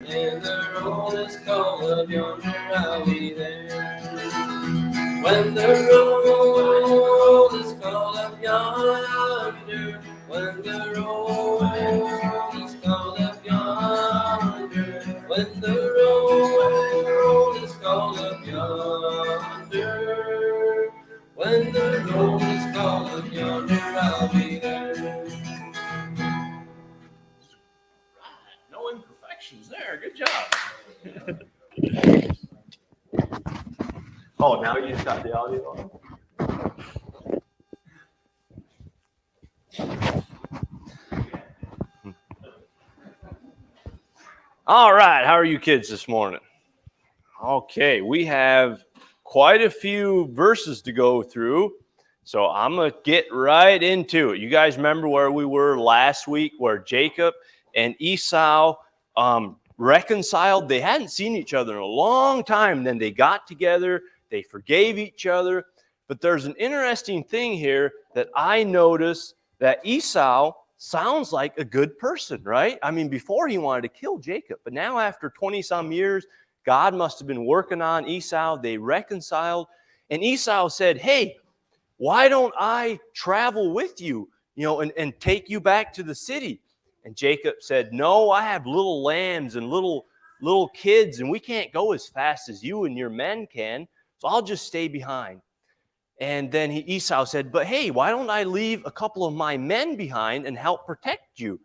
And the roll is called up yonder, I'll be there. When the roll is called up yonder, when the roll is called up yonder, when the roll is called up yonder, when the roll is called up yonder, I'll be there. No imperfections there. Good job. Oh, now you just got the audio on. All right, how are you kids this morning? Okay, we have quite a few verses to go through, so I'm going to get right into it. You guys remember where we were last week, where Jacob and Esau reconciled? They hadn't seen each other in a long time. Then they got together, they forgave each other. But there's an interesting thing here that I noticed, that Esau sounds like a good person, right? I mean, before he wanted to kill Jacob, but now after 20-some years, God must have been working on Esau. They reconciled, and Esau said, hey, why don't I travel with you, and take you back to the city? And Jacob said, no, I have little lambs and little kids, and we can't go as fast as you and your men can, so I'll just stay behind. And then Esau said, but hey, why don't I leave a couple of my men behind and help protect you?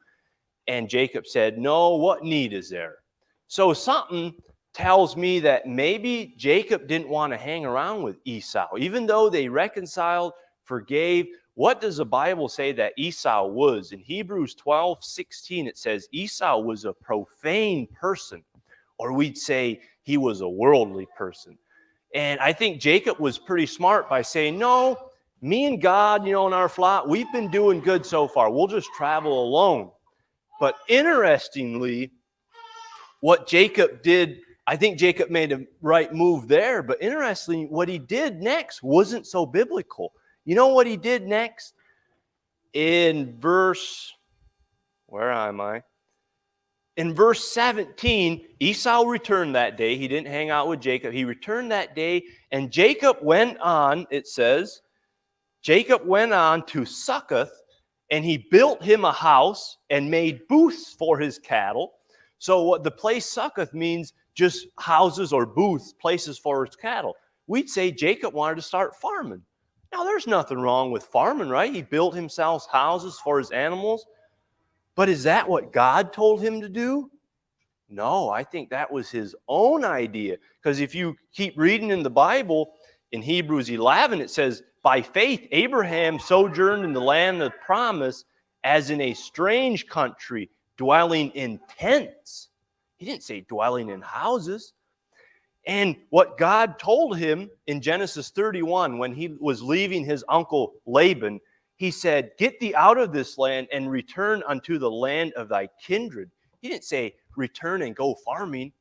And Jacob said, no, what need is there? So something tells me that maybe Jacob didn't want to hang around with Esau. Even though they reconciled, forgave, what does the Bible say that Esau was? In Hebrews 12:16, it says Esau was a profane person, or we'd say he was a worldly person. And I think Jacob was pretty smart by saying, no, me and God, in our flock, we've been doing good so far. We'll just travel alone. But interestingly, what Jacob did, I think Jacob made a right move there. But interestingly, what he did next wasn't so biblical. You know what he did next? In verse, where am I? In verse 17, Esau returned that day. He didn't hang out with Jacob. He returned that day, and Jacob went on, it says, Jacob went on to Succoth, and he built him a house and made booths for his cattle. So what the place Succoth means, just houses or booths, places for his cattle. We'd say Jacob wanted to start farming. Now, there's nothing wrong with farming, right? He built himself houses for his animals. But is that what God told him to do? No, I think that was his own idea. Because if you keep reading in the Bible, in Hebrews 11, it says, by faith, Abraham sojourned in the land of promise as in a strange country, dwelling in tents. He didn't say dwelling in houses. And what God told him in Genesis 31, when he was leaving his uncle Laban, he said, get thee out of this land and return unto the land of thy kindred. He didn't say return and go farming.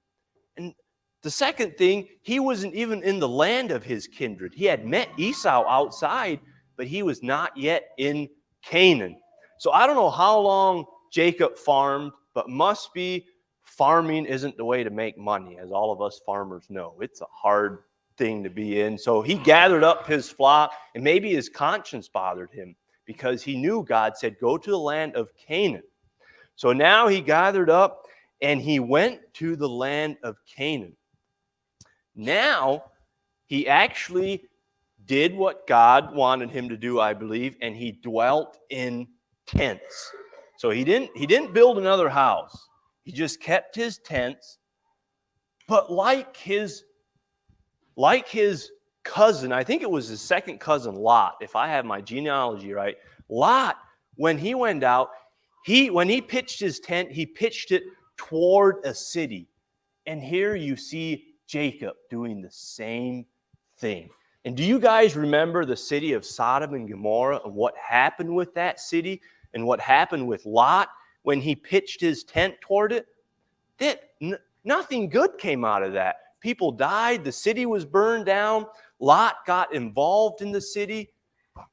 And the second thing, he wasn't even in the land of his kindred. He had met Esau outside, but he was not yet in Canaan. So I don't know how long Jacob farmed, but must be farming isn't the way to make money, as all of us farmers know. It's a hard thing to be in. So he gathered up his flock, and maybe his conscience bothered him, because he knew God said, go to the land of Canaan. So now he gathered up and he went to the land of Canaan. Now he actually did what God wanted him to do, I believe, and he dwelt in tents. So he didn't build another house. He just kept his tents. But like his cousin, I think it was his second cousin, Lot, if I have my genealogy right. Lot, when he went out, when he pitched his tent, he pitched it toward a city. And here you see Jacob doing the same thing. And do you guys remember the city of Sodom and Gomorrah and what happened with that city and what happened with Lot when he pitched his tent toward it? Nothing good came out of that. People died. The city was burned down. Lot got involved in the city.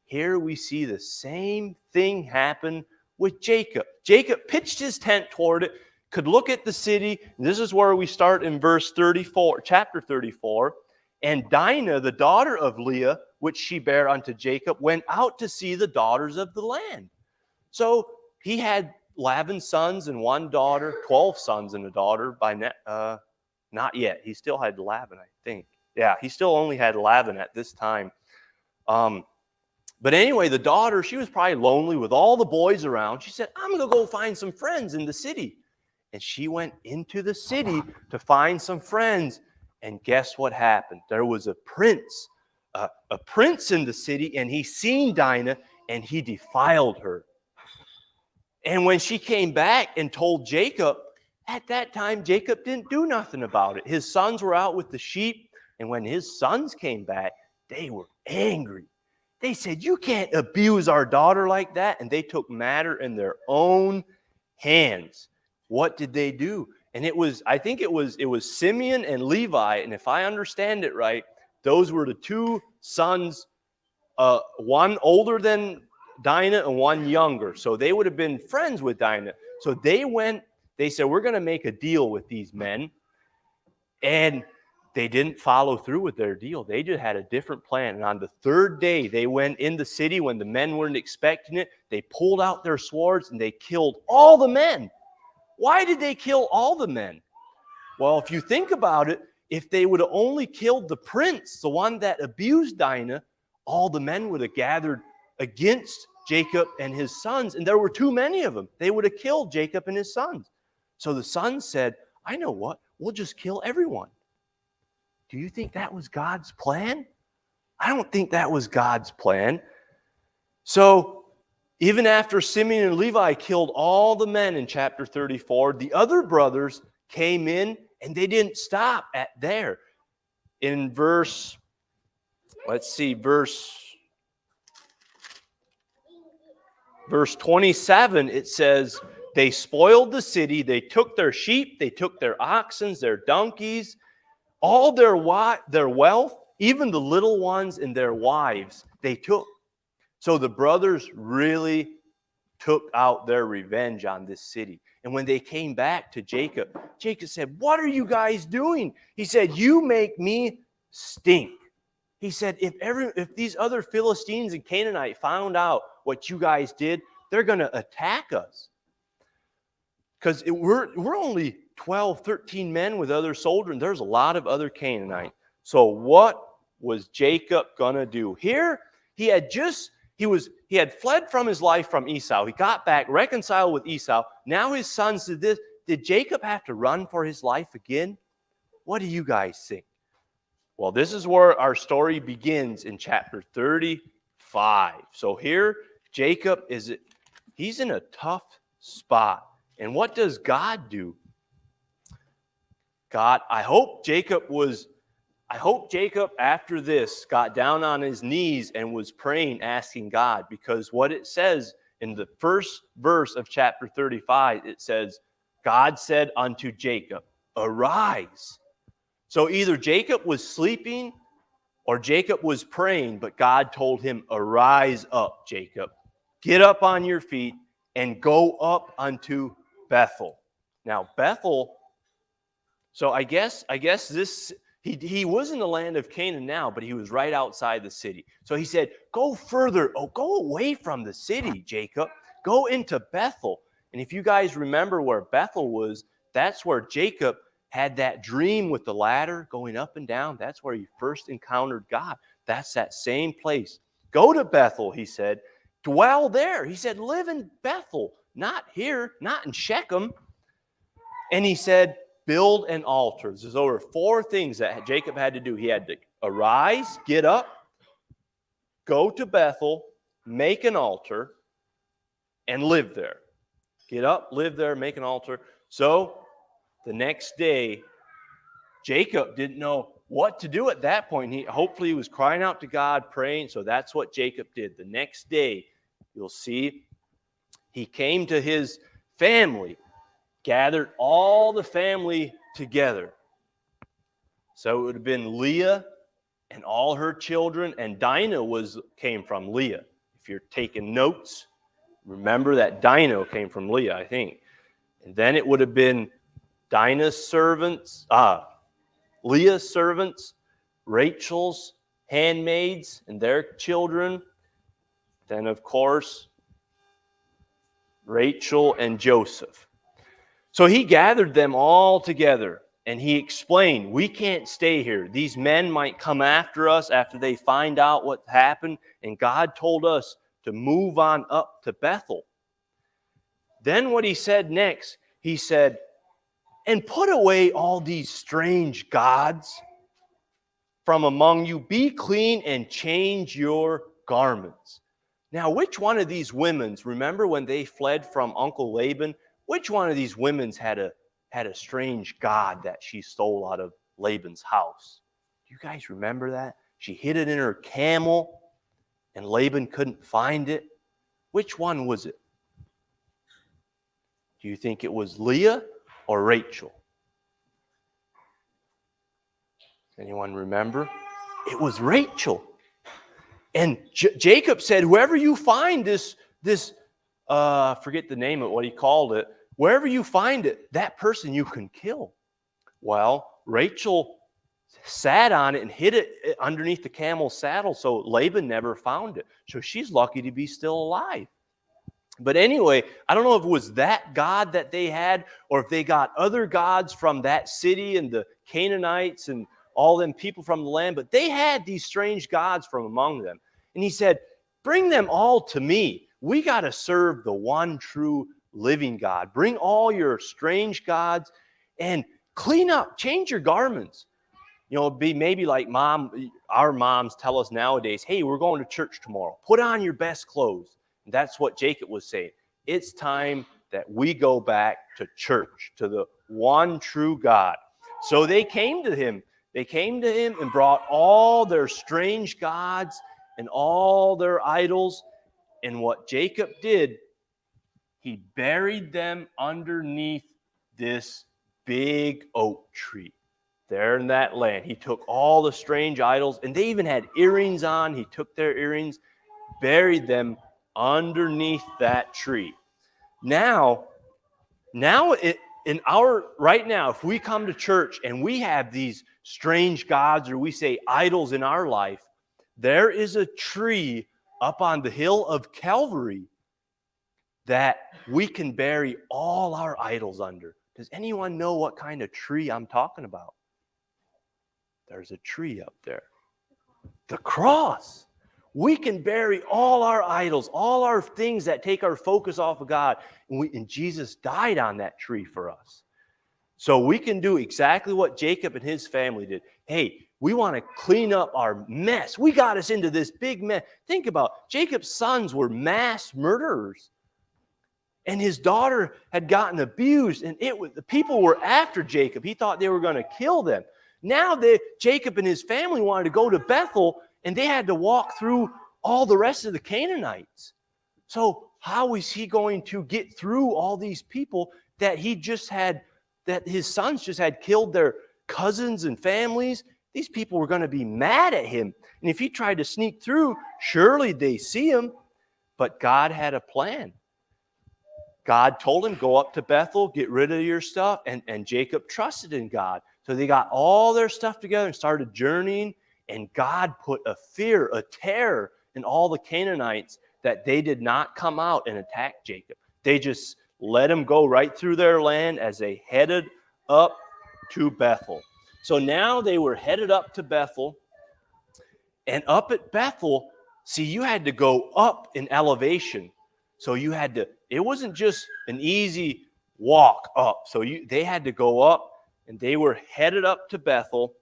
Here we see the same thing happen with Jacob. Jacob pitched his tent toward it. could look at the city. This is where we start in verse 34, chapter 34. And Dinah, the daughter of Leah, which she bare unto Jacob, went out to see the daughters of the land. So he had 11 sons and one daughter, 12 sons and a daughter by not yet. He still had 11, I think. Yeah, he still only had 11 at this time. But anyway, the daughter, she was probably lonely with all the boys around. She said, I'm going to go find some friends in the city. And she went into the city to find some friends. And guess what happened? There was a prince in the city, and he seen Dinah, and he defiled her. And when she came back and told Jacob, at that time, Jacob didn't do nothing about it. His sons were out with the sheep, and when his sons came back, they were angry. They said, you can't abuse our daughter like that. And they took matter in their own hands. What did they do? And I think it was Simeon and Levi. And if I understand it right, those were the two sons, one older than Dinah and one younger. So they would have been friends with Dinah. So they said, we're going to make a deal with these men. And they didn't follow through with their deal. They just had a different plan. And on the third day, they went in the city when the men weren't expecting it. They pulled out their swords and they killed all the men. Why did they kill all the men? Well, if you think about it, if they would have only killed the prince, the one that abused Dinah, all the men would have gathered against Jacob and his sons. And there were too many of them. They would have killed Jacob and his sons. So the sons said, I know what, we'll just kill everyone. Do you think that was God's plan? I don't think that was God's plan. So even after Simeon and Levi killed all the men in chapter 34, the other brothers came in and they didn't stop at there. In verse 27, it says, they spoiled the city, they took their sheep, they took their oxen, their donkeys, all their wealth, even the little ones and their wives, they took. So the brothers really took out their revenge on this city. And when they came back to Jacob, Jacob said, what are you guys doing? He said, you make me stink. He said, if these other Philistines and Canaanites found out what you guys did, they're going to attack us. Because we're only 12, 13 men with other soldiers, and there's a lot of other Canaanites. So what was Jacob going to do? Here, he had fled from his life from Esau. He got back, reconciled with Esau. Now his sons did this. Did Jacob have to run for his life again? What do you guys think? Well, this is where our story begins in chapter 35. So here, Jacob he's in a tough spot. And what does God do? I hope Jacob after this got down on his knees and was praying, asking God, because what it says in the first verse of chapter 35, it says, God said unto Jacob, arise. So either Jacob was sleeping or Jacob was praying, but God told him, arise up, Jacob. Get up on your feet and go up unto Bethel. Now, Bethel, so I guess this, he was in the land of Canaan now, but he was right outside the city. So he said, go further. Oh, go away from the city, Jacob. Go into Bethel. And if you guys remember where Bethel was, that's where Jacob had that dream with the ladder going up and down. That's where he first encountered God. That's that same place. Go to Bethel, he said. Dwell there. He said, live in Bethel. Not here, not in Shechem. And he said, build an altar. There's over 4 things that Jacob had to do. He had to arise, get up, go to Bethel, make an altar, and live there. Get up, live there, make an altar. So the next day, Jacob didn't know what to do at that point. Hopefully he was crying out to God, praying. So that's what Jacob did. The next day, you'll see, he came to his family, gathered all the family together. So it would have been Leah and all her children, and Dinah came from Leah. If you're taking notes, remember that Dinah came from Leah, I think. And then it would have been Dinah's servants, Leah's servants, Rachel's handmaids and their children. Then, of course, Rachel and Joseph. So he gathered them all together and he explained, we can't stay here. These men might come after us after they find out what happened, and God told us to move on up to Bethel. Then what he said next, he said, and put away all these strange gods from among you. Be clean and change your garments. Now, which one of these women's, remember when they fled from Uncle Laban, which one of these women's had a strange god that she stole out of Laban's house? Do you guys remember that? She hid it in her camel and Laban couldn't find it. Which one was it? Do you think it was Leah or Rachel? Anyone remember? It was Rachel. And Jacob said, whoever you find this forget the name of what he called it, wherever you find it, that person you can kill. Well, Rachel sat on it and hid it underneath the camel's saddle, so Laban never found it. So she's lucky to be still alive. But anyway, I don't know if it was that god that they had or if they got other gods from that city and the Canaanites and all them people from the land, but they had these strange gods from among them. And he said, bring them all to me. We got to serve the one true living God. Bring all your strange gods and clean up, change your garments. You know, it'd be maybe like our moms tell us nowadays, hey, we're going to church tomorrow. Put on your best clothes. And that's what Jacob was saying. It's time that we go back to church, to the one true God. So they came to him. They came to him and brought all their strange gods and all their idols. And what Jacob did, he buried them underneath this big oak tree there in that land. He took all the strange idols, and they even had earrings on. He took their earrings, buried them underneath that tree. Now, right now, if we come to church and we have these strange gods or we say idols in our life, there is a tree up on the hill of Calvary that we can bury all our idols under. Does anyone know what kind of tree I'm talking about? There's a tree up there. The cross. We can bury all our idols, all our things that take our focus off of God. And Jesus died on that tree for us. So we can do exactly what Jacob and his family did. Hey, we want to clean up our mess. We got us into this big mess. Think about Jacob's sons were mass murderers. And his daughter had gotten abused. And the people were after Jacob. He thought they were going to kill them. Now Jacob and his family wanted to go to Bethel, and they had to walk through all the rest of the Canaanites. So how is he going to get through all these people that his sons just had killed their cousins and families? These people were going to be mad at him. And if he tried to sneak through, surely they see him. But God had a plan. God told him, go up to Bethel, get rid of your stuff. And Jacob trusted in God. So they got all their stuff together and started journeying. And God put a fear, a terror in all the Canaanites that they did not come out and attack Jacob. They just let him go right through their land as they headed up to Bethel. So now they were headed up to Bethel. And up at Bethel, see, you had to go up in elevation. So it wasn't just an easy walk up. So they had to go up, and they were headed up to Bethel.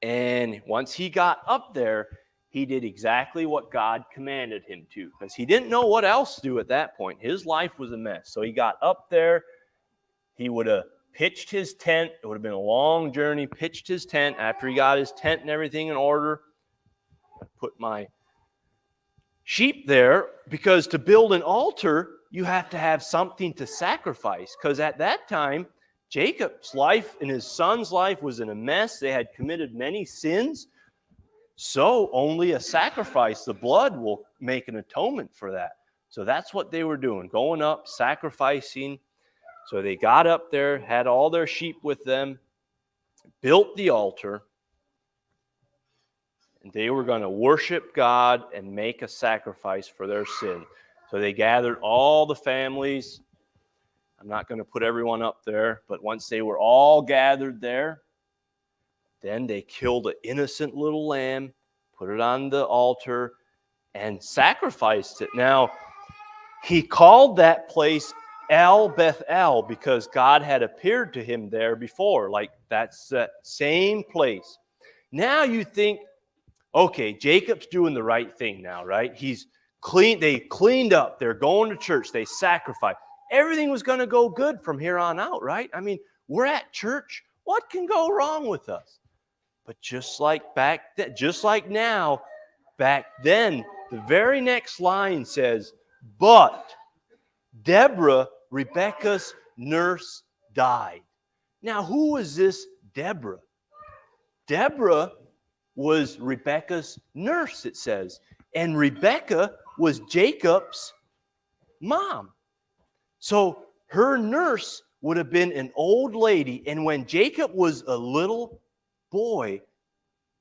And once he got up there, he did exactly what God commanded him to, because he didn't know what else to do at that point. His life was a mess. So he got up there. He would have pitched his tent. It would have been a long journey. Pitched his tent. After he got his tent and everything in order, I put my sheep there, because to build an altar, you have to have something to sacrifice, because at that time, Jacob's life and his son's life was in a mess. They had committed many sins. So only a sacrifice, the blood, will make an atonement for that. So that's what they were doing, going up, sacrificing. So they got up there, had all their sheep with them, built the altar, and they were going to worship God and make a sacrifice for their sin. So they gathered all the families. I'm not going to put everyone up there, but once they were all gathered there, then they killed an innocent little lamb, put it on the altar, and sacrificed it. Now, he called that place El Bethel because God had appeared to him there before. Like, that's that same place. Now you think, okay, Jacob's doing the right thing now, right? He's clean. They cleaned up. They're going to church. They sacrificed. Everything was going to go good from here on out, right? I mean, we're at church. What can go wrong with us? But just like back then, just like now, back then, the very next line says, but Deborah, Rebekah's nurse, died. Now, who was this Deborah? Deborah was Rebekah's nurse, it says. And Rebekah was Jacob's mom. So her nurse would have been an old lady. And when Jacob was a little boy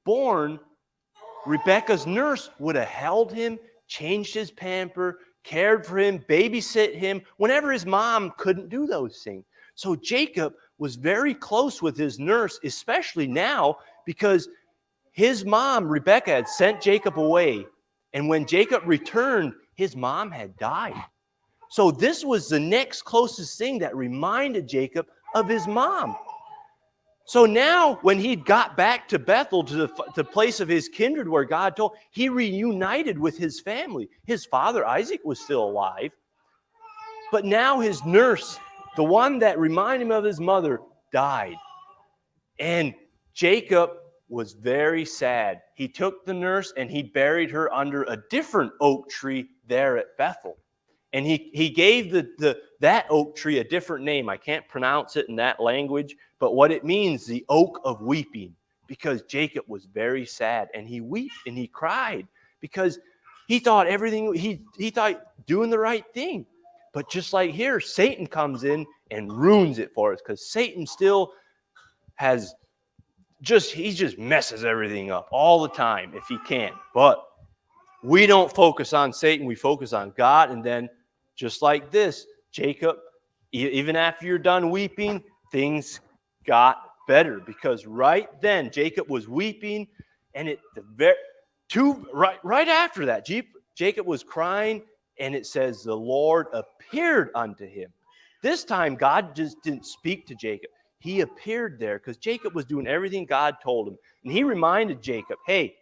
born, Rebekah's nurse would have held him, changed his pamper, cared for him, babysit him, whenever his mom couldn't do those things. So Jacob was very close with his nurse, especially now, because his mom, Rebekah, had sent Jacob away. And when Jacob returned, his mom had died. So this was the next closest thing that reminded Jacob of his mom. So now, when he got back to Bethel, to the place of his kindred where God told, he reunited with his family. His father, Isaac, was still alive. But now his nurse, the one that reminded him of his mother, died. And Jacob was very sad. He took the nurse and he buried her under a different oak tree there at Bethel. And he gave that oak tree a different name. I can't pronounce it in that language, but what it means, the oak of weeping, because Jacob was very sad, and he wept and he cried because he thought he thought doing the right thing. But just like here, Satan comes in and ruins it for us, because Satan still he just messes everything up all the time if he can. But we don't focus on Satan, we focus on God. And then just like this, Jacob, even after you're done weeping, things got better, because right then Jacob was weeping, and right after that, Jacob was crying, and it says the Lord appeared unto him. This time God just didn't speak to Jacob. He appeared there because Jacob was doing everything God told him. And he reminded Jacob, hey,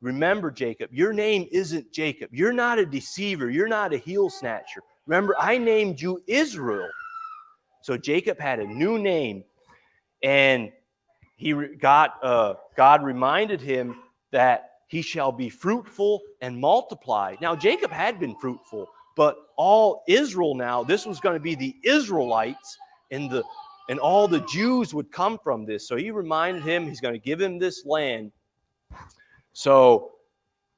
remember, Jacob, your name isn't Jacob. You're not a deceiver. You're not a heel snatcher. Remember, I named you Israel. So Jacob had a new name, and God reminded him that he shall be fruitful and multiply. Now, Jacob had been fruitful, but all Israel now, this was going to be the Israelites, and all the Jews would come from this. So he reminded him he's going to give him this land. So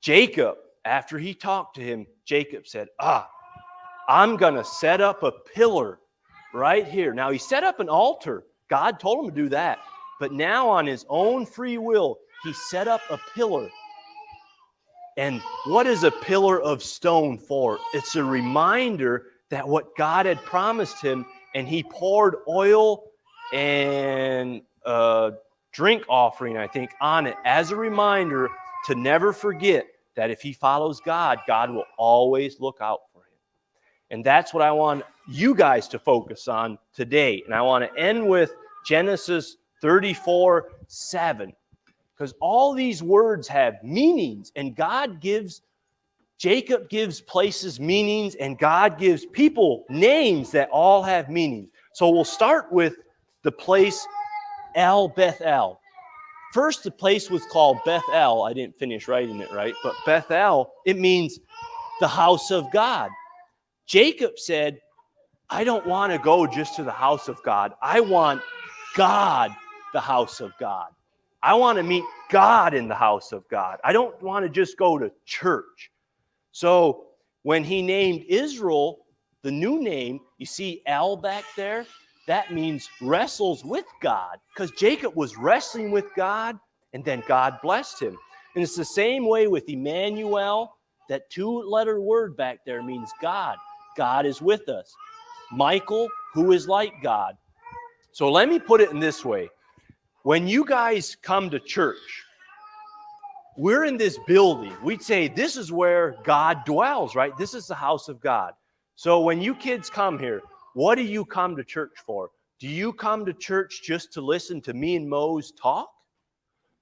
Jacob, after he talked to him, Jacob said, I'm going to set up a pillar right here. Now, he set up an altar. God told him to do that. But now, on his own free will, he set up a pillar. And what is a pillar of stone for? It's a reminder that what God had promised him, and he poured oil and drink offering, I think, on it as a reminder to never forget that if he follows God, God will always look out for him. And that's what I want you guys to focus on today. And I want to end with Genesis 34:7, because all these words have meanings, and Jacob gives places meanings, and God gives people names that all have meanings. So we'll start with the place El Bethel. First, the place was called Bethel. I didn't finish writing it right, but Bethel, it means the house of God. Jacob said, I don't want to go just to the house of God. I want God, the house of God. I want to meet God in the house of God. I don't want to just go to church. So when he named Israel, The new name, you see L back there, that means wrestles with God, because Jacob was wrestling with God, and then God blessed him. And it's the same way with Emmanuel. That two-letter word back there means God. God is with us. Michael, who is like God. So let me put it in this way. When you guys come to church, we're in this building. We'd say this is where God dwells, right? This is the house of God. So when you kids come here, what do you come to church for? Do you come to church just to listen to me and Mose talk?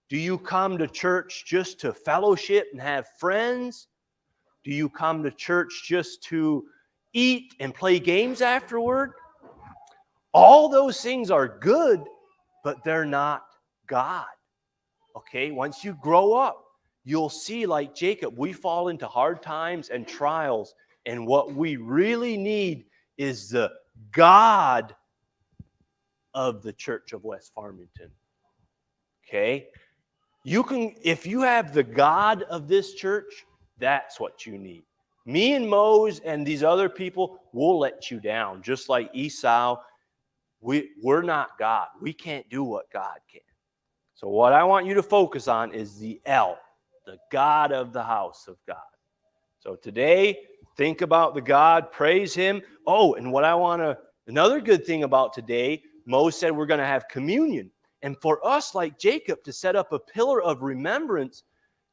Do you come to church just to fellowship and have friends? Do you come to church just to eat and play games afterward? All those things are good, but they're not God. Okay, once you grow up, you'll see, like Jacob, we fall into hard times and trials, and what we really need is the God of the Church of West Farmington. Okay? You can, if you have the God of this church, that's what you need. Me and Mose and these other people will let you down, just like Esau. We're not God. We can't do what God can. So what I want you to focus on is the L, the God of the house of God. So today, think about the God, praise him. Oh, and another good thing about today, Moses said we're going to have communion. And for us, like Jacob, to set up a pillar of remembrance,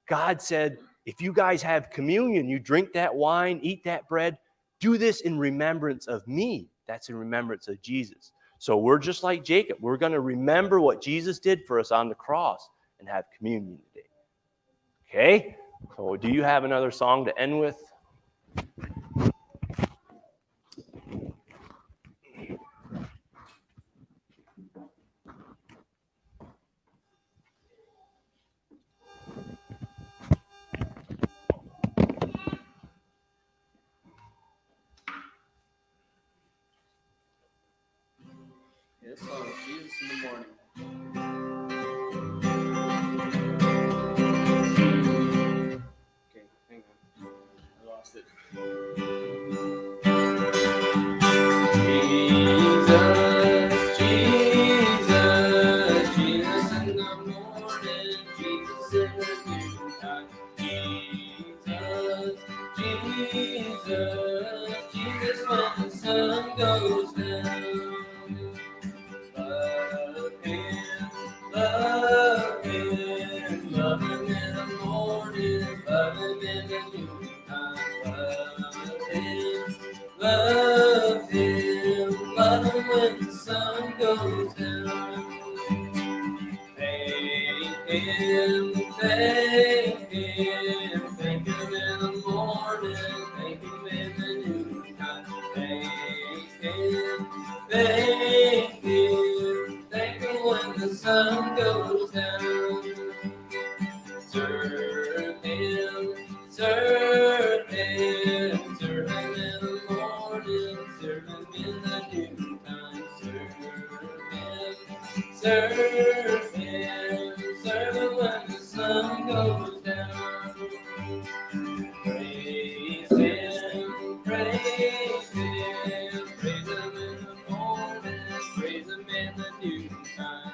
God said, if you guys have communion, you drink that wine, eat that bread, do this in remembrance of me. That's in remembrance of Jesus. So we're just like Jacob. We're going to remember what Jesus did for us on the cross and have communion today. Okay? So do you have another song to end with? This song is Jesus in the morning. Okay, hang on. I lost it. Jesus, Jesus, Jesus in the morning, Jesus in the noontime. Jesus, Jesus, Jesus when the sun goes down. Love him, love him in the morning, love him in the noontime. Love him, love him when the sun goes down. Thank him in the morning, thank him in the noontime. Thank him when the sun goes down. Serve him, serve him, serve him in the morning, serve him in the noontime. Serve him, serve him when the sun goes down. Praise him, praise him, praise him in the morning, praise him in the noontime.